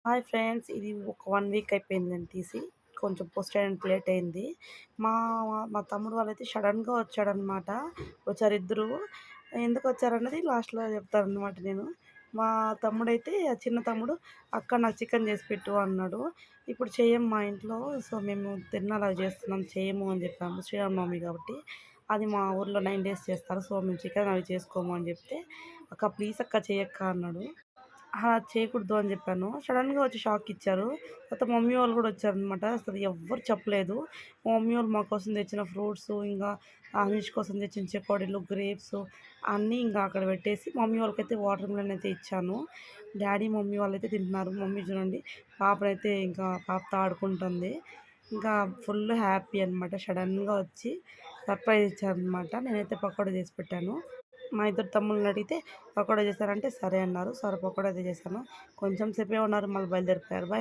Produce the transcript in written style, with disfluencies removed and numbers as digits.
Hi friends. ఇది ఒక 1 week అయిపోయింది నేను తీసి. కొంచెం పోస్ట్ చేయడానికి లేట్ అయింది. మా మా తమ్ముడు వాళ్ళైతే సడెన్‌గా వచ్చాడనమాట. వచ్చారిద్దరు. ఎందుకొచ్చారన్నది లాస్ట్‌లో చెప్తాననమాట నేను. మా తమ్ముడైతే చిన్న తమ్ముడు, "అక్క నాకు చికెన్ చేసి పెట్టు" అన్నాడు. ఇప్పుడు చెయ్యం మా ఇంట్లో. సో, మేము తిరునాళ్ళకి చేస్తున్నాం చేయము అని చెప్పాము. శ్రీరామనవమి కాబట్టి. అది మా ఊర్లో 9 డేస్ చేస్తారు. సో, మేము చికెన్ అవి చేసుకోము అని చెప్తే, "అక్క ప్లీజ్ అక్క చెయ్యక్క" అన్నాడు. అహా! చేయకూడదు అని జెప్పాను. సడెన్‌గా వచ్చి షాక్ ఇచ్చారు. తర్వాత మా మమ్మీ వాళ్ళు గూడా వచ్చారనమాట. అసలు ఎవ్వరు చెప్పలేదు. మా మమ్మీ వాళ్ళు మా కోసం తెచ్చిన ఫ్రూట్సు, ఇంగా అనీష్ కోసం తెచ్చిన చెకోడీలు, గ్రేప్సు అన్నీ ఇంగా అక్కడ పెట్టేసి, మమ్మీ వాళ్ళకైతే వాటర్ మిలన్ అయితే ఇచ్చాను. డ్యాడీ, మమ్మీ వాళ్ళైతే తింటున్నారు. మమ్మీ చూడండి పాపనైతే ఇంకా పాపతో ఆడుకుంటుంది. ఇంకా ఫుల్ హ్యాపీ అనమాట. సడెన్‌గా వచ్చి సర్ప్రైజ్ ఇచ్చారనమాట. నేనైతే పకోడా చేసి పెట్టాను. మా ఇద్దరు తమ్ముళ్ళనడిగితే పకోడా చేశారంటే సరే అన్నారు. సరే పకోడా అయితే చేశాను. కొంచెం సేపే ఉన్నారు. మళ్ళీ బయలుదేరిపోయారు. బాయ్.